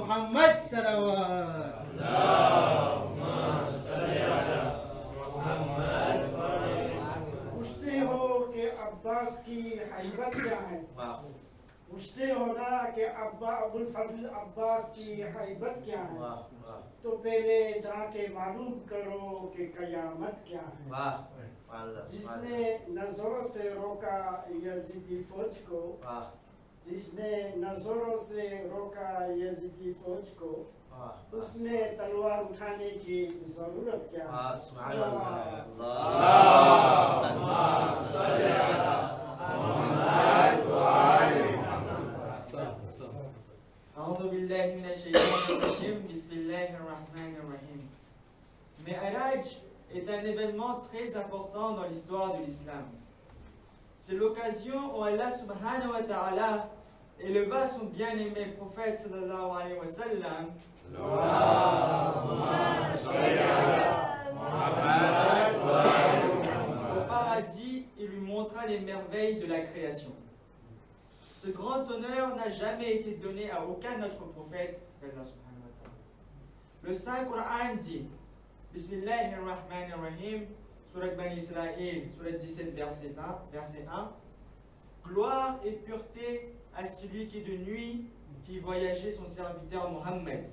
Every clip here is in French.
محمد صلوات. पूछते हो कि अब्बास की हैबत क्या है, पूछते हो ना कि अबुल फजल अब्बास की हैबत क्या है, तो पहले जाके मालूम करो कि कयामत क्या है। जिसने नजरों से रोका यजीदी फौज को, जिसने नजरों से रोका यजीदी फौज को, उसने तलवार उठाने की जरूरत क्या है। أعوذ بالله من الشيطان الرجيم. بسم الله الرحمن الرحيم. Mi'raj est un événement très important dans l'histoire de l'islam. C'est l'occasion où Allah subhanahu wa ta'ala éleva son bien-aimé prophète sallallahu alayhi wa sallam au paradis et lui montra les merveilles de la création. Ce grand honneur n'a jamais été donné à aucun autre prophète qu'Allah subhanahu wa ta'ala. Le Saint Coran dit, Bismillahirrahmanirrahim, Surat Bani Israël, Surat 17, verset 1, Gloire et pureté à celui qui de nuit fit voyager son serviteur Mohammed,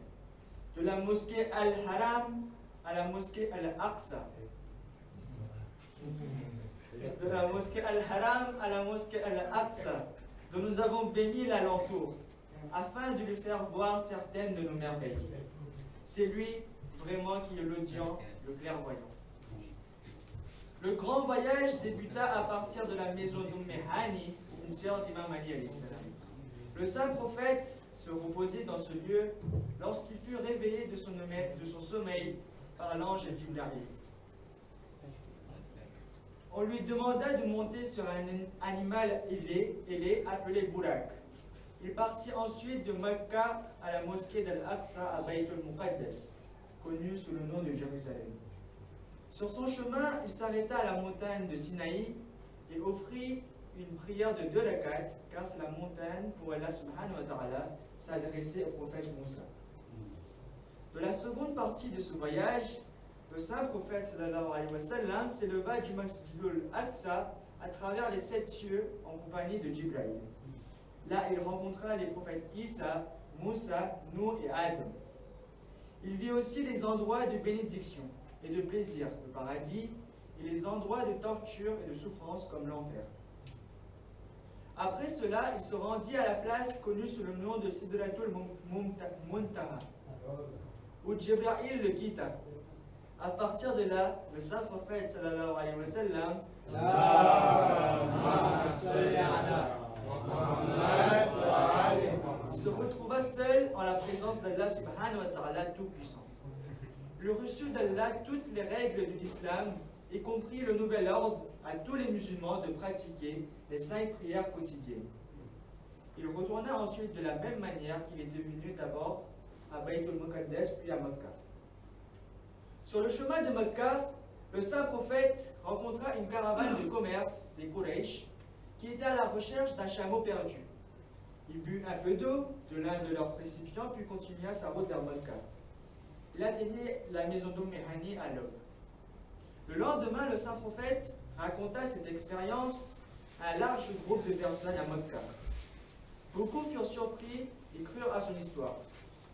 de la mosquée Al-Haram à la mosquée Al-Aqsa. De la mosquée Al-Haram à la mosquée Al-Aqsa, dont nous avons béni l'alentour, afin de lui faire voir certaines de nos merveilles. C'est lui vraiment qui est l'audient, le clairvoyant. Le grand voyage débuta à partir de la maison d'Umm-Hani, une sœur d'Imam Ali alayhi salam. Le saint prophète se reposait dans ce lieu lorsqu'il fut réveillé de son sommeil par l'ange Jibril. On lui demanda de monter sur un animal ailé appelé Burak. Il partit ensuite de Mecca à la mosquée d'Al-Aqsa à Bayt al-Muqaddas, connue sous le nom de Jérusalem. Sur son chemin, il s'arrêta à la montagne de Sinaï et offrit une prière de 2 rakats, car c'est la montagne où Allah subhanahu wa ta'ala s'adressait au prophète Moussa. De la seconde partie de ce voyage, le saint prophète sallallahu alayhi wa sallam s'éleva du Masjidul Aqsa à travers les 7 cieux en compagnie de Jibril. Là, il rencontra les prophètes Isa, Moussa, Nuh et Adam. Il vit aussi les endroits de bénédiction et de plaisir, le paradis, et les endroits de torture et de souffrance comme l'enfer. Après cela, il se rendit à la place connue sous le nom de Sidratul Muntaha, où Jibril le quitta. À partir de là, le saint prophète sallallahu alayhi wa sallam se retrouva seul en la présence d'Allah subhanahu wa ta'ala tout-puissant. Il reçut d'Allah toutes les règles de l'islam, y compris le nouvel ordre à tous les musulmans de pratiquer les 5 prières quotidiennes. Il retourna ensuite de la même manière qu'il était venu d'abord à Bayt al-Muqaddas puis à Mecca. Sur le chemin de Mecca, le saint prophète rencontra une caravane de commerce des Quraysh qui était à la recherche d'un chameau perdu. Il but un peu d'eau de l'un de leurs récipients puis continua sa route vers Mecca. Il atteignit la maison d'Umm-Hani à l'aube. Le lendemain, le saint prophète raconta cette expérience à un large groupe de personnes à Mecca. Beaucoup furent surpris et crurent à son histoire,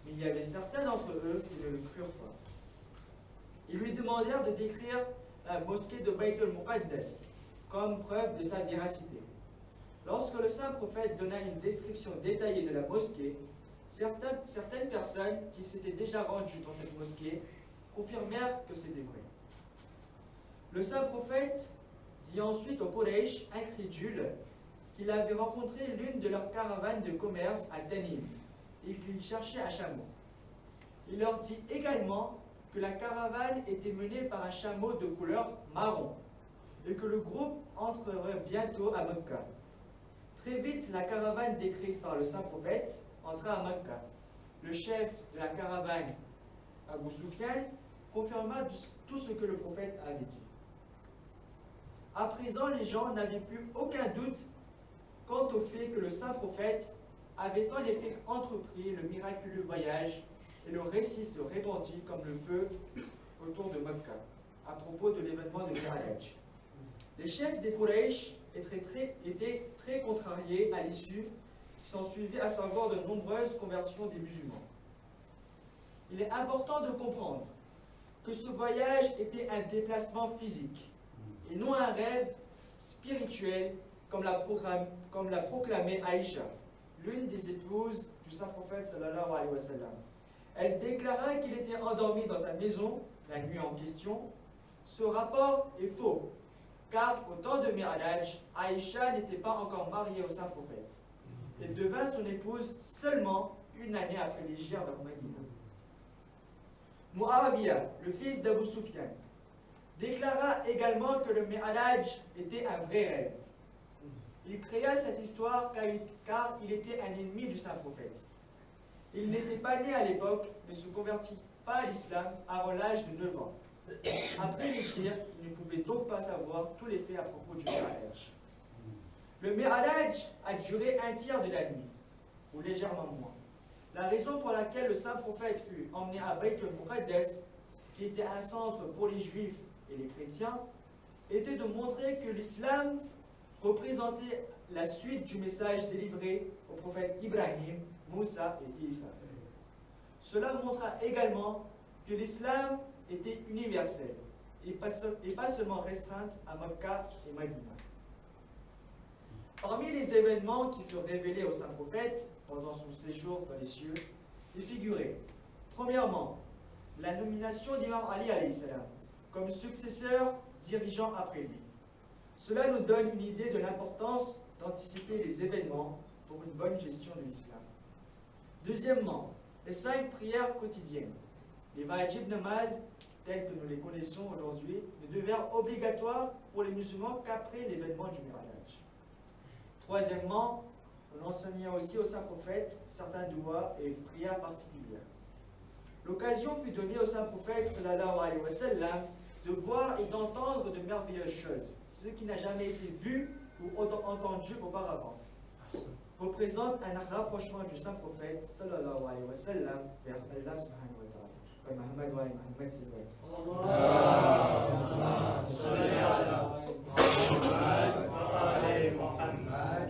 mais il y avait certains d'entre eux qui ne le crurent pas. Ils lui demandèrent de décrire la mosquée de Bayt al-Muqaddas comme preuve de sa véracité. Lorsque le saint prophète donna une description détaillée de la mosquée, certaines personnes qui s'étaient déjà rendues dans cette mosquée confirmèrent que c'était vrai. Le saint prophète dit ensuite aux Quraysh incrédules qu'il avait rencontré l'une de leurs caravanes de commerce à Tanim et qu'il cherchait un chameau. Il leur dit également que la caravane était menée par un chameau de couleur marron et que le groupe entrerait bientôt à Mecca. Très vite, la caravane décrite par le saint prophète entra à Mecca. Le chef de la caravane, Abu Sufyan, confirma tout ce que le prophète avait dit. À présent, les gens n'avaient plus aucun doute quant au fait que le saint prophète avait en effet entrepris le miraculeux voyage et le récit se répandit comme le feu autour de Mecca à propos de l'événement de Mi'raj. Les chefs des Quraysh étaient très contrariés à l'issue qui s'ensuivit, à savoir de nombreuses conversions des musulmans. Il est important de comprendre que ce voyage était un déplacement physique et non un rêve spirituel comme l'a proclamé Aïcha, l'une des épouses du saint prophète sallallahu alayhi wa sallam. Elle déclara qu'il était endormi dans sa maison la nuit en question. Ce rapport est faux, car au temps de Mi'raj, Aïcha n'était pas encore mariée au saint prophète. Elle devint son épouse seulement une année après l'hégire vers Médine. Muawiyah, le fils d'Abu Sufyan, déclara également que le Mi'raj était un vrai rêve. Il créa cette histoire car il était un ennemi du saint prophète. Il n'était pas né à l'époque, mais se convertit pas à l'islam avant l'âge de 9 ans. Après l'hégire, il ne pouvait donc pas savoir tous les faits à propos du Mi'raj. Le Mi'raj a duré un tiers de la nuit, ou légèrement moins. La raison pour laquelle le saint prophète fut emmené à Bayt al-Muqaddas, qui était un centre pour les juifs et les chrétiens, était de montrer que l'islam représentait la suite du message délivré aux prophètes Ibrahim, Moussa et Isa. Cela montra également que l'islam était universel et pas seulement restreinte à Mecca et Madina. Parmi les événements qui furent révélés au saint prophète pendant son séjour dans les cieux, il figurait, premièrement, la nomination d'Imam Ali alayhi salam comme successeur dirigeant après lui. Cela nous donne une idée de l'importance d'anticiper les événements pour une bonne gestion de l'islam. Deuxièmement, les 5 prières quotidiennes, les wajib namaz tels que nous les connaissons aujourd'hui, ne devinrent obligatoires pour les musulmans qu'après l'événement du Mi'raj. Troisièmement, on enseigna aussi au saint prophète certains doigts et prières particulières. L'occasion fut donnée au saint prophète sallallahu alayhi wa sallam de voir et d'entendre de merveilleuses choses, ce qui n'a jamais été vu ou entendu auparavant, représente un rapprochement du saint prophète sallallahu alayhi wa sallam vers Allah subhanahu wa ta'ala. Muhammad wa Muhammad Silvat. Allahumma salli ala Muhammad wa ali Muhammad.